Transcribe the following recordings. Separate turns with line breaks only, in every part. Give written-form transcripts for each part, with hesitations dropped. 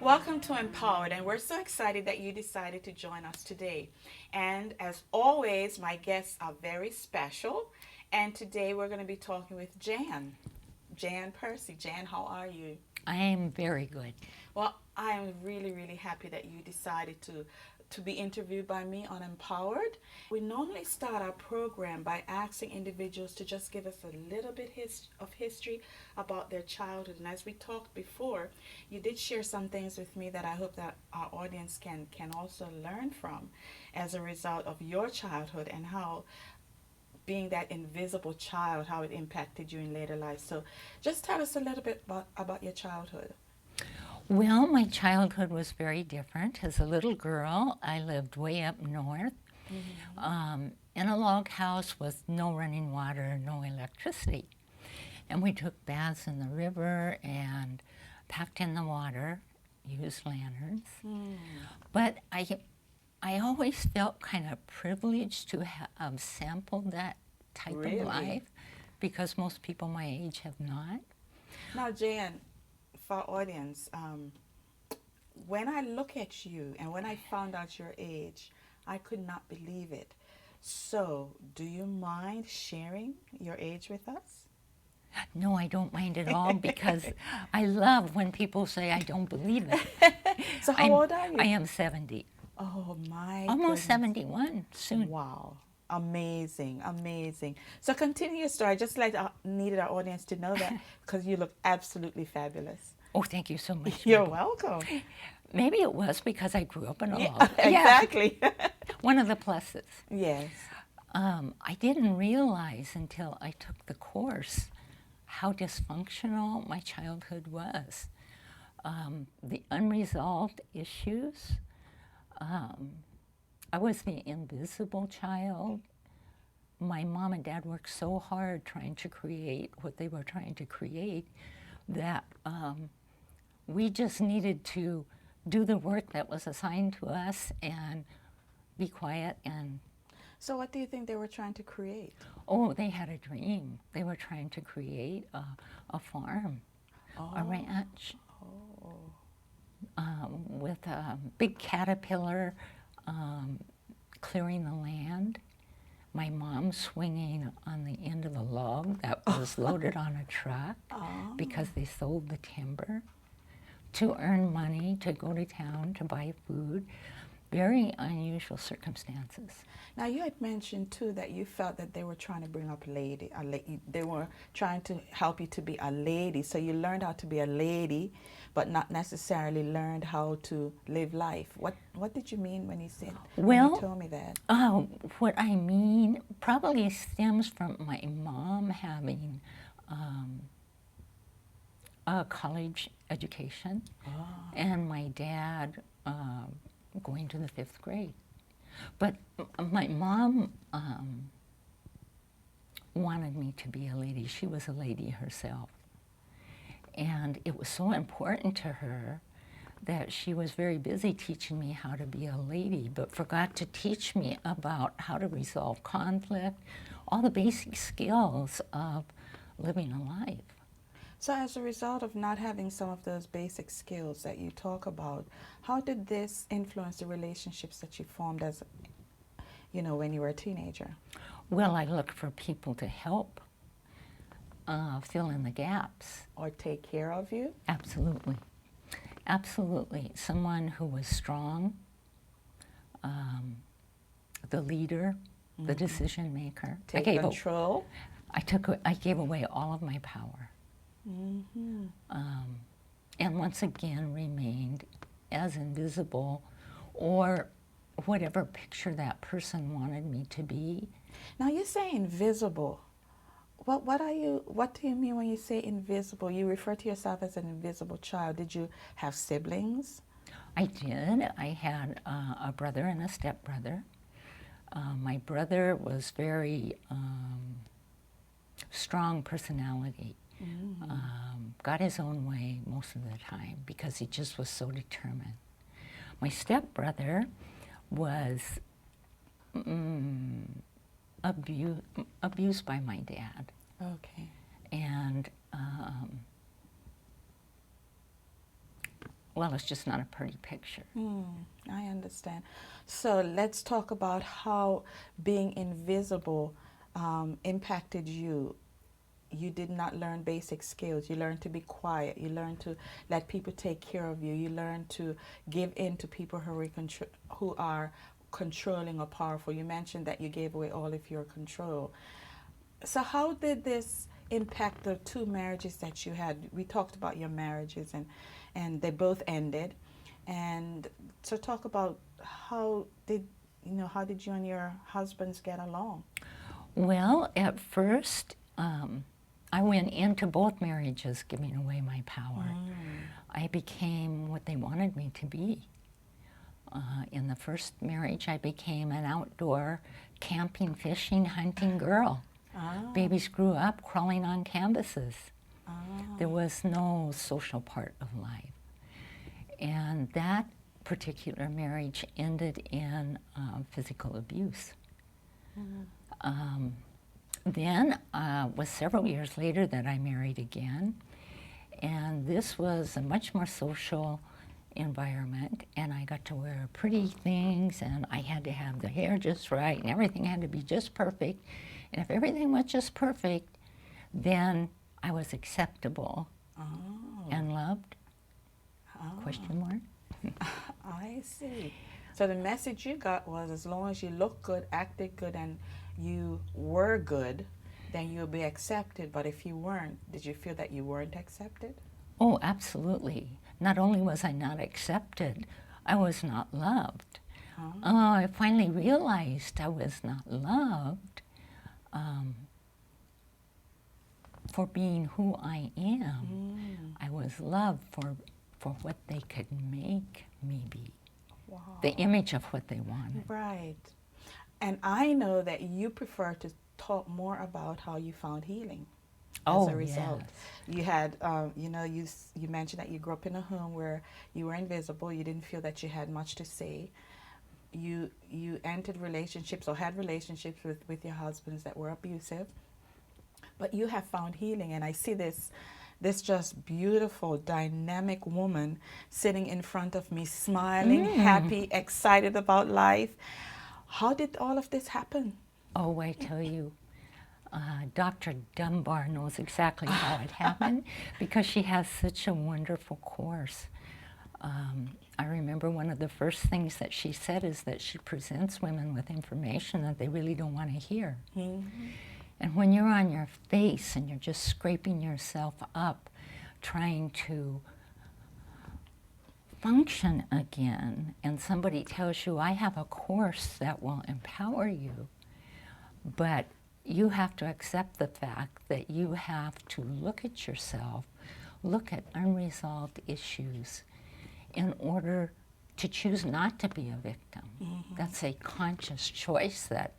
Welcome to Empowered, and we're so excited that you decided to join us today. And as always, my guests are very special. And today we're going to be talking with Jan Percy. Jan, how are you?
I am very good.
Well, I am really, really happy that you decided to be interviewed by me on Empowered. We normally start our program by asking individuals to just give us a little bit of history about their childhood. And as we talked before, you did share some things with me that I hope that our audience can also learn from as a result of your childhood and how being that invisible child, how it impacted you in later life. So just tell us a little bit about your childhood.
Well, my childhood was very different. As a little girl, I lived way up north in a log house with no running water, no electricity. And we took baths in the river and packed in the water, used lanterns. But I always felt kind of privileged to have sampled that type
Really?
of life because most people my age have not.
Now, Jan, for our audience, when I look at you and when I found out your age, I could not believe it. So, do you mind sharing your age with us?
No, I don't mind at all because I love when people say I don't believe it.
So, how old are you?
I am 70.
Oh my
Almost
goodness.
71 soon.
Wow. Amazing, amazing. So continue your story. Just like I needed our audience to know that because you look absolutely fabulous.
Oh, thank you so much.
You're
Mabel.
welcome.
Maybe it was because I grew up in a
Yeah,
log.
exactly.
One of the pluses.
Yes.
I didn't realize until I took the course how dysfunctional my childhood was. The unresolved issues. I was the invisible child. My mom and dad worked so hard trying to create what they were trying to create that we just needed to do the work that was assigned to us and be quiet and
So what do you think they were trying to create?
oh, they had a dream. They were trying to create a farm, a ranch with a big caterpillar clearing the land. My mom swinging on the end of the log that was loaded on a truck because they sold the timber to earn money to go to town to buy food. Very unusual circumstances.
Now you had mentioned too that you felt that they were trying to bring up they were trying to help you to be a lady. So you learned how to be a lady, but not necessarily learned how to live life. What did you mean when you said when you told me that?
What I mean probably stems from my mom having a college education and my dad going to the 5th grade. But my mom wanted me to be a lady. She was a lady herself. And it was so important to her that she was very busy teaching me how to be a lady, but forgot to teach me about how to resolve conflict, all the basic skills of living a life.
So as a result of not having some of those basic skills that you talk about, how did this influence the relationships that you formed as, when you were a teenager?
Well, I looked for people to help fill in the gaps.
Or take care of you?
Absolutely. Absolutely. Someone who was strong, the leader, the decision maker.
Take control?
I gave away all of my power. And once again remained as invisible or whatever picture that person wanted me to be.
Now you say invisible. What do you mean when you say invisible? You refer to yourself as an invisible child. Did you have siblings?
I did. I had a brother and a stepbrother. My brother was very strong personality. Got his own way most of the time because he just was so determined. My stepbrother was abused by my dad.
Okay.
And well, it's just not a pretty picture.
I understand. So let's talk about how being invisible impacted you. You did not learn basic skills. You learned to be quiet. You learned to let people take care of you. You learned to give in to people who are controlling or powerful. You mentioned that you gave away all of your control. So how did this impact the two marriages that you had? We talked about your marriages, and they both ended. And so talk about how did you and your husbands get along?
Well, at first, I went into both marriages giving away my power. I became what they wanted me to be. In the first marriage, I became an outdoor camping, fishing, hunting girl. Babies grew up crawling on canvases. There was no social part of life. And that particular marriage ended in physical abuse. Then was several years later that I married again, and this was a much more social environment, and I got to wear pretty things, and I had to have the hair just right, and everything had to be just perfect. And if everything was just perfect, then I was acceptable and loved. Question mark?
I see. So the message you got was, as long as you looked good, acted good, and you were good, then you'll be accepted. But if you weren't, did you feel that you weren't accepted?
Oh, absolutely. Not only was I not accepted, I was not loved. I finally realized I was not loved for being who I am. I was loved for what they could make me be.
Wow.
The image of what they wanted.
Right. And I know that you prefer to talk more about how you found healing as a result.
Yes.
You had, you mentioned that you grew up in a home where you were invisible. You didn't feel that you had much to say. You entered relationships or had relationships with your husbands that were abusive. But you have found healing, and I see this just beautiful, dynamic woman sitting in front of me, smiling, happy, excited about life. How did all of this happen?
Oh, I tell you, Dr. Dunbar knows exactly how it happened because she has such a wonderful course. I remember one of the first things that she said is that she presents women with information that they really don't want to hear. And when you're on your face and you're just scraping yourself up, trying to function again, and somebody tells you, I have a course that will empower you, but you have to accept the fact that you have to look at yourself, look at unresolved issues in order to choose not to be a victim. That's a conscious choice that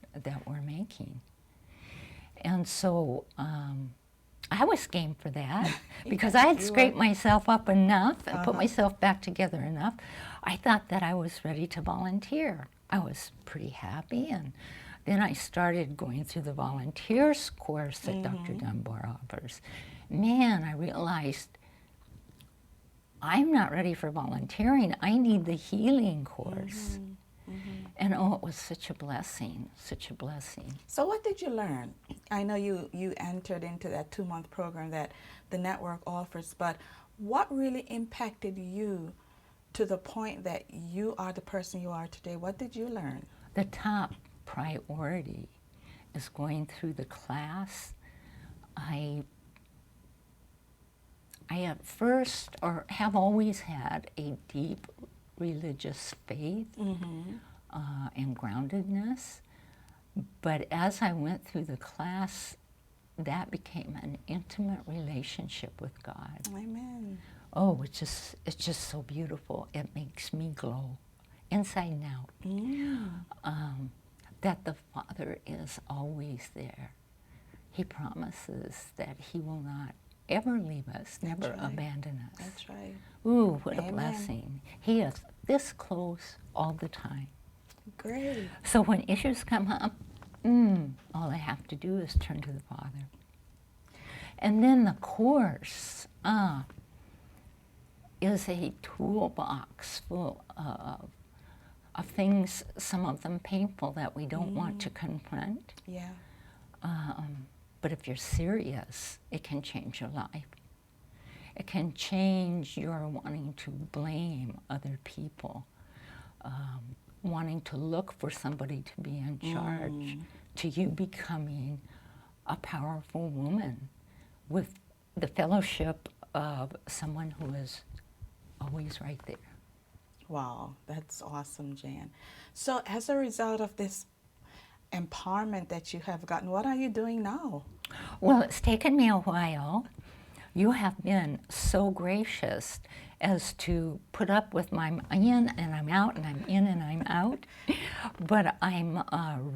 we're making. And so I was game for that because I had scraped myself up enough and put myself back together enough. I thought that I was ready to volunteer. I was pretty happy, and then I started going through the volunteers course that Dr. Dunbar offers. Man, I realized I'm not ready for volunteering. I need the healing course. And oh, it was such a blessing, such a blessing.
So what did you learn? I know you entered into that 2-month program that the network offers, but what really impacted you to the point that you are the person you are today? What did you learn?
The top priority is going through the class. I at first, or have always had, a deep religious faith and groundedness. But as I went through the class, that became an intimate relationship with God.
Amen.
Oh, it's just so beautiful. It makes me glow inside and out. That the Father is always there. He promises that He will not ever leave us, never abandon us.
That's right.
Ooh, what
Amen.
a blessing. He is this close all the time.
Great.
So when issues come up, all I have to do is turn to the Father. And then the course, is a toolbox full of things, some of them painful, that we don't want to confront.
Yeah.
But if you're serious, it can change your life. It can change your wanting to blame other people, wanting to look for somebody to be in charge, to you becoming a powerful woman with the fellowship of someone who is always right there.
Wow, that's awesome, Jan. So as a result of this empowerment that you have gotten, what are you doing now?
Well, it's taken me a while. You have been so gracious as to put up with my in and I'm out and I'm in and I'm out. But I'm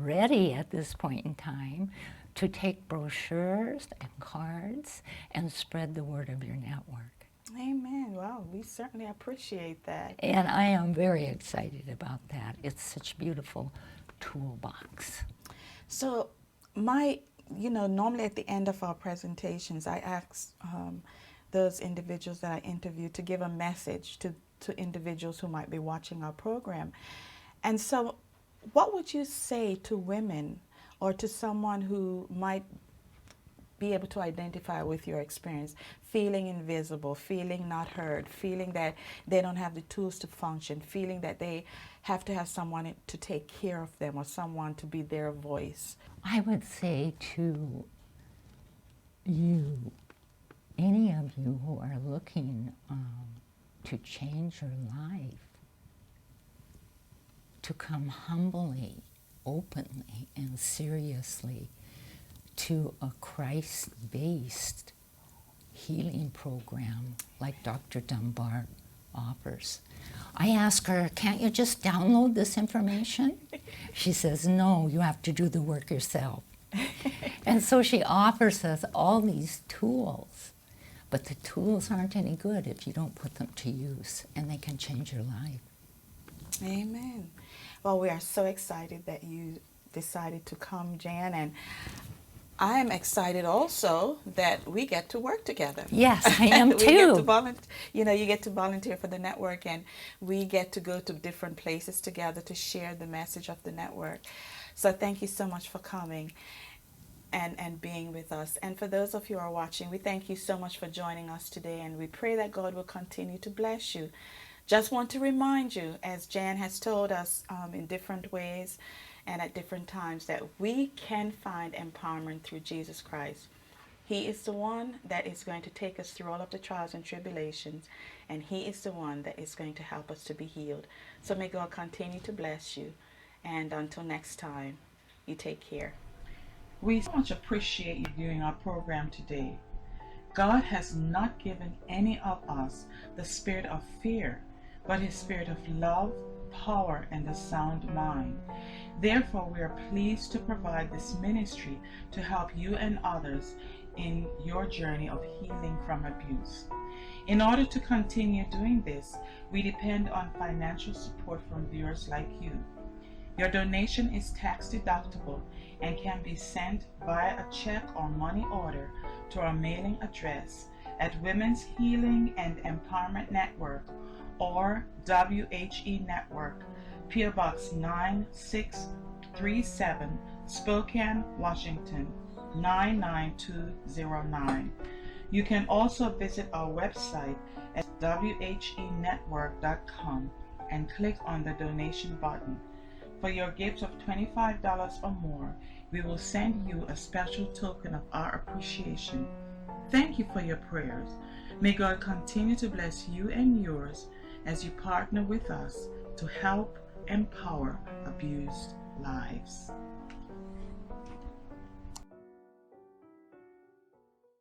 ready at this point in time to take brochures and cards and spread the word of your network.
Amen. Wow, we certainly appreciate that.
And I am very excited about that. It's such a beautiful toolbox.
So normally at the end of our presentations, I ask those individuals that I interview to give a message to individuals who might be watching our program. And so what would you say to women or to someone who might be able to identify with your experience, feeling invisible, feeling not heard, feeling that they don't have the tools to function, feeling that they have to have someone to take care of them or someone to be their voice?
I would say to you, any of you who are looking to change your life, to come humbly, openly, and seriously to a Christ-based healing program like Dr. Dunbar offers. I ask her, can't you just download this information? She says, no, you have to do the work yourself. And so she offers us all these tools, but the tools aren't any good if you don't put them to use, and they can change your life.
Amen. Well, we are so excited that you decided to come, Jan, and I am excited also that we get to work together.
Yes, I am too.
You get to volunteer for the network, and we get to go to different places together to share the message of the network. So thank you so much for coming and being with us. And for those of you who are watching, we thank you so much for joining us today, and we pray that God will continue to bless you. Just want to remind you, as Jan has told us in different ways and at different times, that we can find empowerment through Jesus Christ. He is the one that is going to take us through all of the trials and tribulations, and He is the one that is going to help us to be healed. So may God continue to bless you, and until next time, you take care. We so much appreciate you viewing our program today. God has not given any of us the spirit of fear, but His spirit of love, power, and a sound mind. Therefore, we are pleased to provide this ministry to help you and others in your journey of healing from abuse. In order to continue doing this, we depend on financial support from viewers like you. Your donation is tax deductible and can be sent via a check or money order to our mailing address at Women's Healing and Empowerment Network, or WHE Network, P.O. Box 9637, Spokane, Washington 99209. You can also visit our website at whenetwork.com and click on the donation button. For your gift of $25 or more, we will send you a special token of our appreciation. Thank you for your prayers. May God continue to bless you and yours as you partner with us to help empower abused lives.